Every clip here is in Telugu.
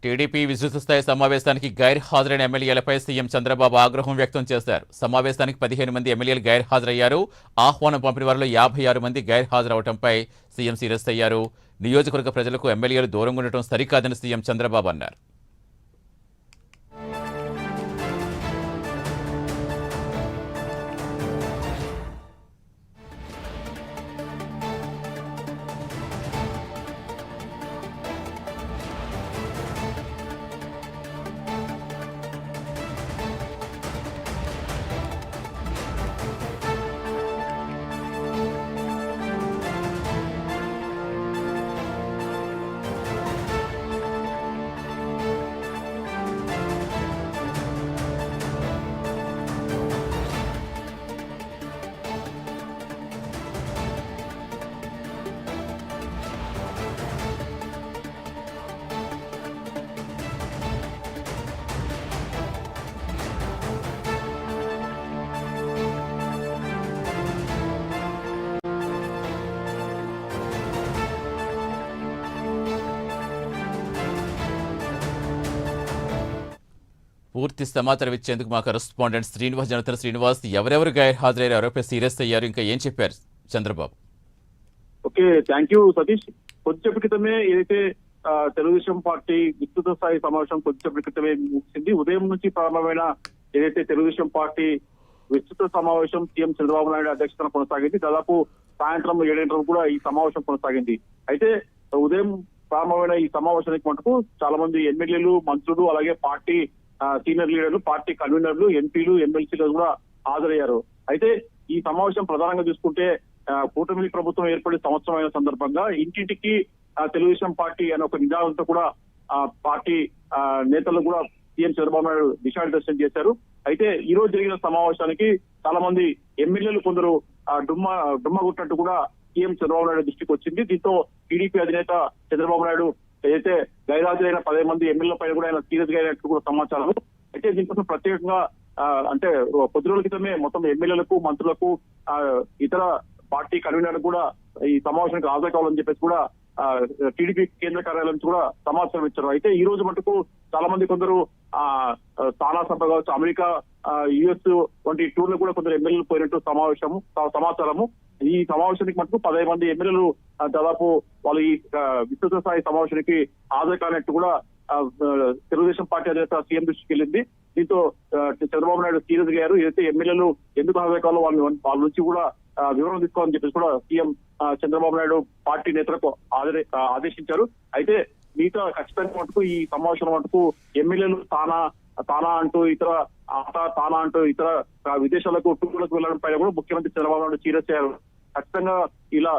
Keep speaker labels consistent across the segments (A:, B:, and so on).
A: టీడీపీ విస్తృత స్థాయి సమావేశానికి గైర్హాజరైన ఎమ్మెల్యేలపై సీఎం చంద్రబాబు ఆగ్రహం వ్యక్తం చేశారు. సమావేశానికి 15 మంది ఎమ్మెల్యేలు గైర్హాజరయ్యారు. ఆహ్వానం పంపిన వారిలో 56 మంది గైర్హాజరవడంపై సీఎం సీరియస్ అయ్యారు. నియోజకవర్గ ప్రజలకు ఎమ్మెల్యేలు దూరంగా ఉండటం సరికాదని సీఎం చంద్రబాబు అన్నారు. పూర్తి సమాచారం ఇచ్చేందుకు మా కరెస్పాండెంట్ శ్రీనివాస్ జనతన శ్రీనివాస్, ఎవరెవరు గైర్హాజరయ్యారు, ఎవరిపై సీరియస్ అయ్యారు, ఇంకా ఏం చెప్పారు Chandrababu?
B: Okay, thank you Satish. కొద్దిసేపటి క్రితమే ఏదైతే తెలుగుదేశం పార్టీ విస్తృత స్థాయి సమావేశం కొద్దిసేపటి క్రితమే ముగిసింది. ఉదయం నుంచి ప్రారంభమైన ఏదైతే తెలుగుదేశం పార్టీ విస్తృత సమావేశం సీఎం చంద్రబాబు నాయుడు అధ్యక్షతన కొనసాగింది. దాదాపు సాయంత్రం 7 కూడా ఈ సమావేశం కొనసాగింది. అయితే ఉదయం ప్రారంభమైన ఈ సమావేశానికి మటుకు చాలా మంది ఎమ్మెల్యేలు, మంత్రులు, అలాగే పార్టీ సీనియర్ లీడర్లు, పార్టీ కన్వీనర్లు, ఎంపీలు, ఎమ్మెల్సీలు కూడా హాజరయ్యారు. అయితే ఈ సమావేశం ప్రధానంగా చూసుకుంటే కూటమి ప్రభుత్వం ఏర్పడి సంవత్సరం అయిన సందర్భంగా ఇంటింటికి తెలుగుదేశం పార్టీ అనే ఒక నినాదంతో కూడా పార్టీ నేతలు కూడా సీఎం చంద్రబాబు నాయుడు దిశానిర్దేశం చేశారు. అయితే ఈ రోజు జరిగిన సమావేశానికి చాలా మంది ఎమ్మెల్యేలు కొందరు డుమ్మ కొట్టినట్టు కూడా సీఎం చంద్రబాబు నాయుడు దృష్టికి వచ్చింది. దీంతో టీడీపీ అధినేత చంద్రబాబు నాయుడు ఏదైతే గైరాజులైన 10 మంది ఎమ్మెల్యేల పైన కూడా ఆయన సీరియస్ గా అయినట్టు కూడా సమాచారం. అయితే దీనికోసం ప్రత్యేకంగా అంటే కొద్ది రోజుల క్రితమే మొత్తం ఎమ్మెల్యేలకు, మంత్రులకు, ఇతర పార్టీ కన్వీనర్లకు కూడా ఈ సమావేశానికి హాజరు కావాలని చెప్పేసి కూడా టీడీపీ కేంద్ర కార్యాలయం నుంచి కూడా సమాచారం ఇచ్చారు. అయితే ఈ రోజు మటుకు చాలా మంది కొందరు స్థానా సభ కావచ్చు, అమెరికా, యుఎస్ వంటి టూర్లు కూడా కొందరు ఎమ్మెల్యేలు పోయినట్టు సమాచారము. ఈ సమావేశానికి మటుకు 10 మంది ఎమ్మెల్యేలు దాదాపు వాళ్ళు ఈ విస్తృత స్థాయి సమావేశానికి హాజరు కానట్టు కూడా తెలుగుదేశం పార్టీ అధినేత సీఎం దృష్టికి వెళ్ళింది. దీంతో చంద్రబాబు నాయుడు సీరియస్ అయ్యారు. ఏదైతే ఎమ్మెల్యేలు ఎందుకు హాజరు కావాలో వాళ్ళ నుంచి కూడా వివరణ తీసుకోవాలని చెప్పేసి కూడా సీఎం చంద్రబాబు నాయుడు పార్టీ నేతలకు ఆదేశించారు. అయితే మిగతా ఖచ్చితంగా మటుకు ఈ సమావేశం మటుకు ఎమ్మెల్యేలు తానా అంటూ ఇతర తానా అంటూ ఇతర విదేశాలకు టూర్లకు వెళ్లడం పైన కూడా ముఖ్యమంత్రి చంద్రబాబు నాయుడు సీరియస్ అయ్యారు. ఖచ్చితంగా ఇలా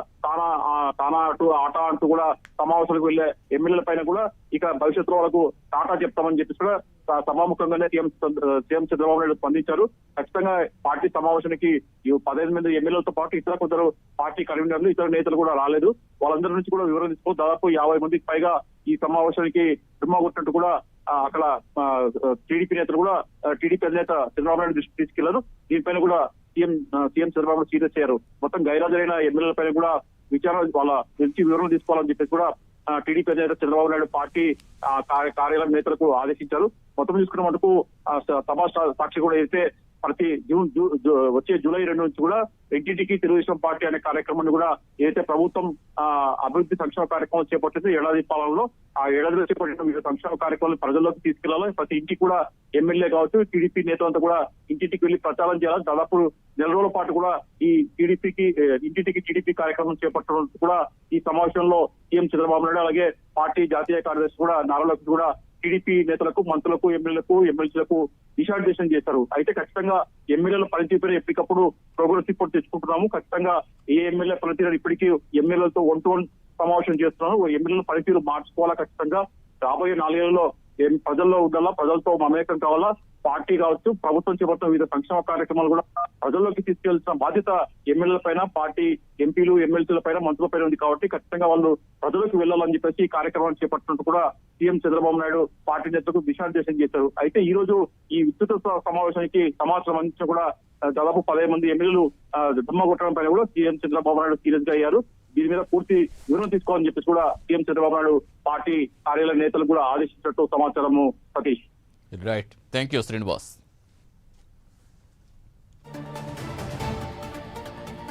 B: తానా అటు ఆటా అంటూ కూడా సమావేశాలకు వెళ్లే ఎమ్మెల్యేల పైన కూడా ఇక భవిష్యత్తులో వాళ్ళకు టాటా చెప్తామని చెప్పేసి కూడా సభాముఖంగానే సీఎం చంద్రబాబు నాయుడు స్పందించారు. ఖచ్చితంగా పార్టీ సమావేశానికి 15 మంది ఎమ్మెల్యేలతో పాటు ఇతర కొందరు పార్టీ కన్వీనర్లు, ఇతర నేతలు కూడా రాలేదు. వాళ్ళందరి నుంచి కూడా వివరణ తీసుకో దాదాపు 50 మందికి పైగా ఈ సమావేశానికి డుమ్మా కొట్టినట్టు కూడా అక్కడ టీడీపీ నేతలు కూడా టీడీపీ అధినేత చంద్రబాబు నాయుడు దృష్టికి తీసుకెళ్లారు. దీనిపైన కూడా సీఎం చంద్రబాబు సీరియస్ అయ్యారు. మొత్తం గైరాజరైన ఎమ్మెల్యేల పైన కూడా విచారణ వాళ్ళ నుంచి వివరణ తీసుకోవాలని చెప్పేసి కూడా టీడీపీ అధినేత చంద్రబాబు నాయుడు పార్టీ కార్యాలయం నేతలకు ఆదేశించారు. మొత్తం చూసుకున్న మటుకు సభా సాక్షి కూడా అయితే ప్రతి వచ్చే జూలై 2 నుంచి కూడా ఇంటింటికి తెలుగుదేశం పార్టీ అనే కార్యక్రమాన్ని కూడా ఏదైతే ప్రభుత్వం అభివృద్ధి సంక్షేమ కార్యక్రమం చేపట్టిందో ఏడాది పాలనలో ఆ ఏడాదిలో చేపట్టిన వివిధ సంక్షేమ కార్యక్రమాలు ప్రజల్లోకి తీసుకెళ్లాలి. ప్రతి ఇంటికి కూడా ఎమ్మెల్యే కావచ్చు, టీడీపీ నేతలంతా కూడా ఇంటింటికి వెళ్లి ప్రచారం చేయాలి. దాదాపు 4 రోజుల పాటు కూడా ఈ ఇంటింటికి టీడీపీ కార్యక్రమం చేపట్టడం కూడా ఈ సమావేశంలో సీఎం చంద్రబాబు నాయుడు అలాగే పార్టీ జాతీయ కార్యదర్శి కూడా నారా లోకేష్ కూడా టీడీపీ నేతలకు, మంత్రులకు, ఎమ్మెల్యేలకు, ఎమ్మెల్సీలకు దిశానిర్దేశం చేశారు. అయితే ఖచ్చితంగా ఎమ్మెల్యేల పనితీరుపై ఎప్పటికప్పుడు ప్రోగ్రెస్ రిపోర్ట్ తెచ్చుకుంటున్నాము. ఖచ్చితంగా ఏ ఎమ్మెల్యే పనితీరు ఇప్పటికీ ఎమ్మెల్యేలతో 1-to-1 సమావేశం చేస్తున్నాము. ఎమ్మెల్యేల పనితీరు మార్చుకోవాలా. ఖచ్చితంగా రాబోయే 4 ఏళ్లలో ప్రజల్లో ఉండాలా, ప్రజలతో మమేకం కావాలా. పార్టీ కావచ్చు, ప్రభుత్వం చేపడుతున్న వివిధ సంక్షేమ కార్యక్రమాలు కూడా ప్రజల్లోకి తీసుకెళ్లాల్సిన బాధ్యత ఎమ్మెల్యేల పైన, పార్టీ ఎంపీలు, ఎమ్మెల్సీల పైన, మంత్రుల పైన ఉంది. కాబట్టి ఖచ్చితంగా వాళ్ళు ప్రజలకు వెళ్లాలని చెప్పేసి ఈ కార్యక్రమాన్ని చేపట్టినట్టు కూడా సీఎం చంద్రబాబు నాయుడు పార్టీ నేతలకు దిశానిర్దేశం చేశారు. అయితే ఈ రోజు ఈ విస్తృత సమావేశానికి సమాచారం అందించిన కూడా దాదాపు 15 మంది ఎమ్మెల్యేలు దుమ్మ కొట్టడం పైన కూడా సీఎం చంద్రబాబు నాయుడు సీరియస్ గా అయ్యారు. దీని మీద పూర్తి వివరణ తీసుకోవాలని చెప్పేసి కూడా సీఎం చంద్రబాబు నాయుడు పార్టీ కార్యాలయ నేతలు కూడా ఆదేశించినట్టు సమాచారము Satish.
A: Right, thank you Srinivas.